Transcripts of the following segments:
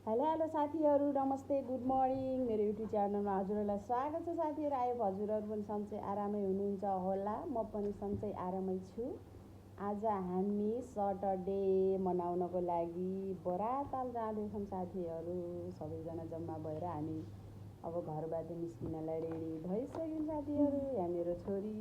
Hello साथीहरू, नमस्ते, good morning. मेरो युट्युब च्यानलमा हजुरहरूलाई स्वागत छ साथीहरू। आयो हजुरहरू पनि सन्चै आरामै हुनुहुन्छ होला, म पनि सन्चै आरामै छु। आज हामी सटरडे मनाउनको लागि बराताल जाँदैछौँ साथीहरू। सबैजना जम्मा भएर हामी अब घरबाट निस्किनलाई रेडी भइसक्यौँ साथीहरू। यहाँ मेरो छोरी।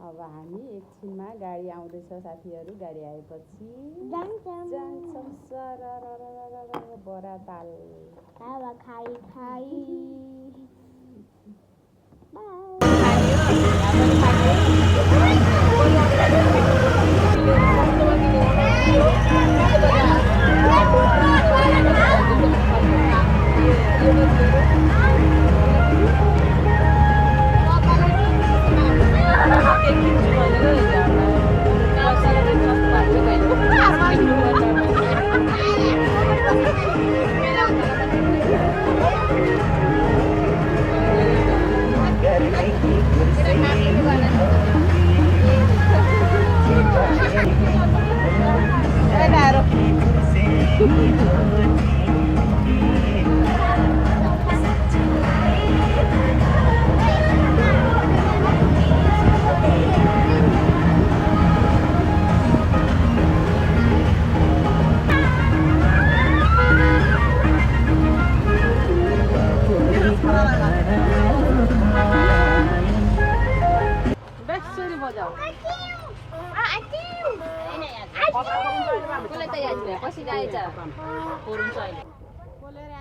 अब हामी एकछिनमा गाडी आउँदैछ साथीहरू। गाडी आएपछि जान्छौँ बराताल। हावा खाइ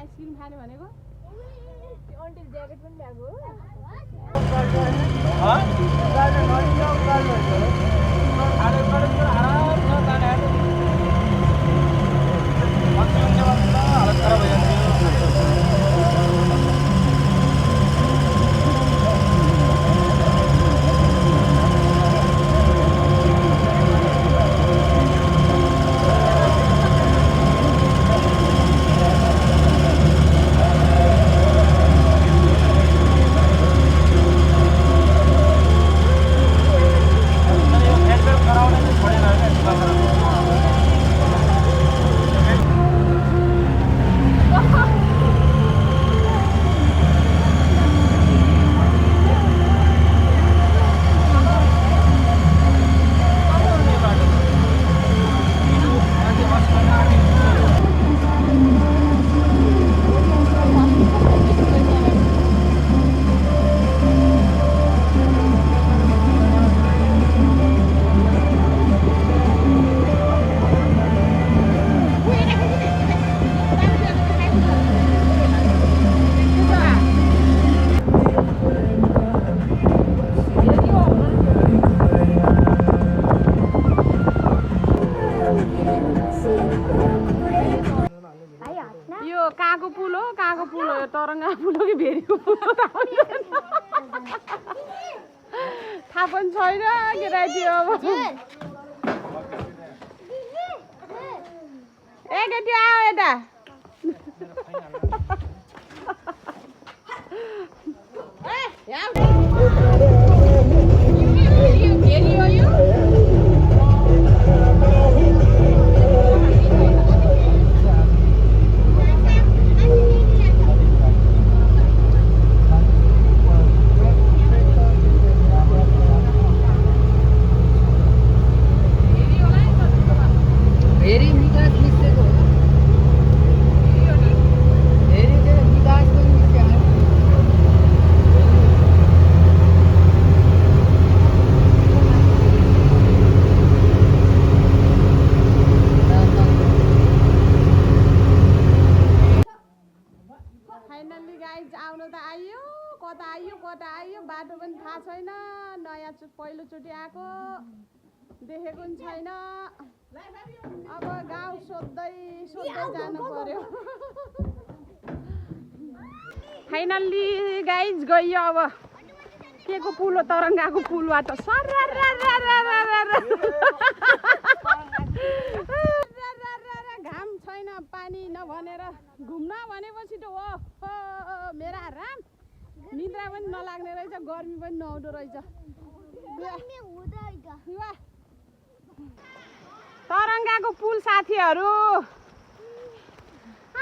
आइसक्रिम खाने भनेको अन्टी ज्याकेट पनि ल्याएको कहाँको पुल हो यो? तरङ्गा पुल हो कि भेरीको पुल हो थाहा पनि छैन केटाकेटी। अब ए केटी आऊ यता। फाइनल्ली गाइज आउनु त आइयो, कता आइयो बाटो पनि थाहा छैन। नयाँ पहिलोचोटि आएको, देखेको पनि छैन। अब गाउँ सोध्दै जानु पर्यो। फाइनल्ली गाइज गइयो। अब के को पुल हो? तरङ्गाको पुलबाट घाम छैन, पानी नभनेर घुम्न भनेपछि त हो मेरा राम, निद्रा पनि नलाग्ने रहेछ, गर्मी पनि नआउँदो रहेछ। तरङ्गाको पुल साथीहरू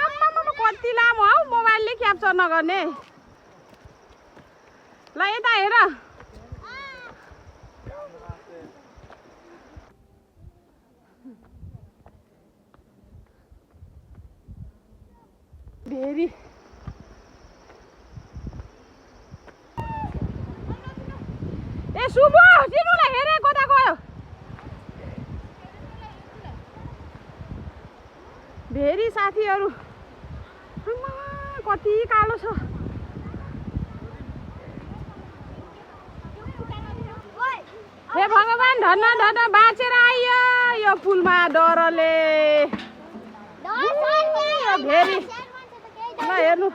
आम्मामा कति लामो हौ मोबाइलले क्याप्चर नगर्ने ल यता हेर भेरी ए सुबु तिमीलाई हेरे कता गयो भेरी साथीहरू आम्मा कति कालो छ हे भगवान धन्न धन्न बाँचेर आइयो यो पुलमा डरले भेरी ल हेर्नु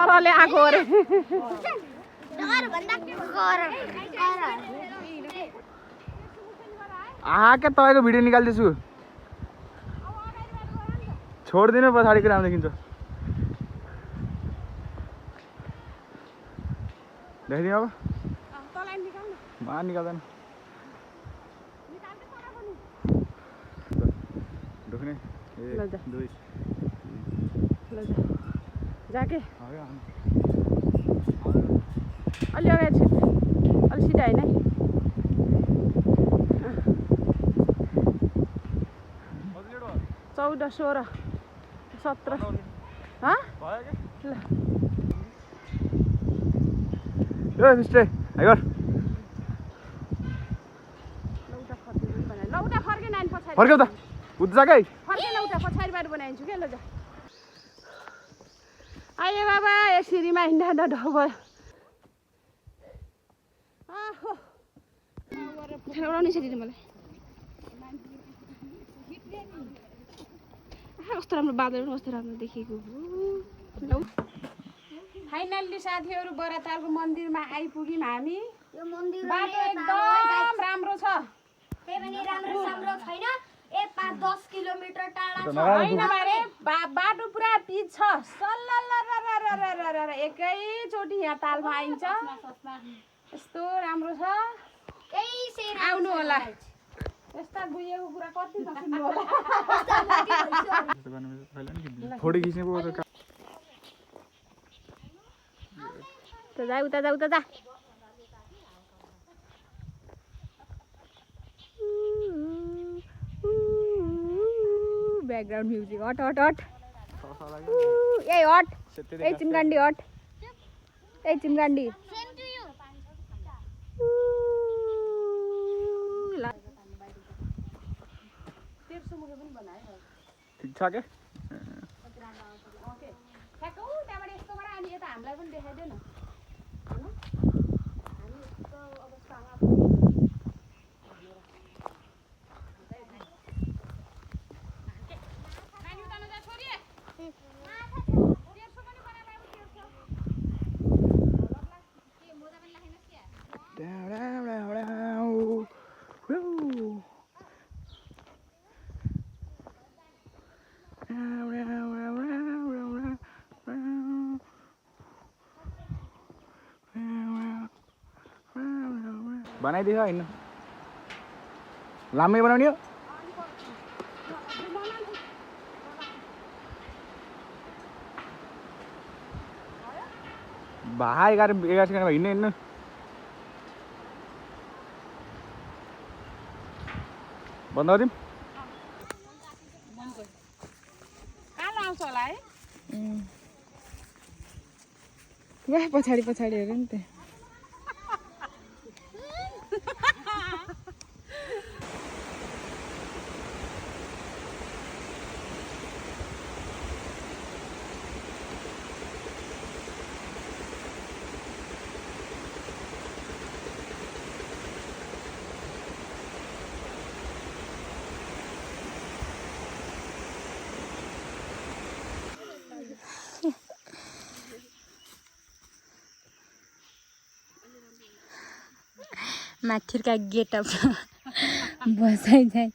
ररले आएको अरे क्या तपाईँको भिडियो निकाल्दैछु छोडिदिनु पछाडिको राम्रो देखिन्छ देखाइदिउँ अब निकाल्दैन दुख्ने जाके अलि अगाडि छिट अलि सिधा होइन है 14 16 17 ल मिस्टर आइगर लौटा फर्के नानी पछाडि फर्क्यौ त उज्जाकै फर्के लौटा पछाडिबाट बनाइदिन्छु के ल जा आयो बाबा यसरीमा हिँड्दा हिँड्दा ढल भयो उडाउने छ दिदी मलाई कस्तो राम्रो बादल कस्तो राम्रो देखेको लौ फाइनल्ली साथीहरू बरातालको मन्दिरमा आइपुग्यौँ हामी यो मन्दिर बाटो एकदम राम्रो छ त्यही पनि राम्रो छैन 5-10 किलोमिटर टाढा छ हैन मारे बाटो पुरा पिच छ सल्लल्ल एकैचोटि यहाँ तालमा आइन्छ यस्तो राम्रो छ आउनु होला यस्ता गुइएको कुरा कति नसुन्नु होला फोटो खिच्ने पो त जा उता जा ब्याकग्राउन्ड म्युजिक हट ए हट ए चिमगान्डी हट ए चिमगान्डी ठिक छ के त्यहाँबाट यस्तो गरेर अनि यता हामीलाई पनि देखाइदियो न बनाइदियो होइन लामै बनाउने हो भाइ 11 सेकेन्डमा हिँड्नु बन्द गरिदिउँ कहाँ आउँछ होला है पछाडि हेर नि त माथिका गेटअप बसाइ चाहिँ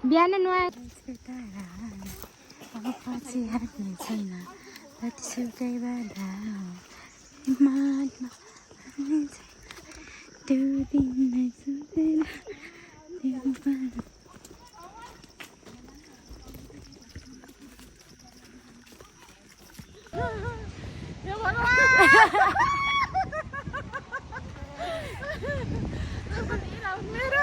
बिहानै नुहाए पछि हाट्ने छैन जतिसुकै बाधा त्यो दिन सुतेर त्यो बाधा मेरो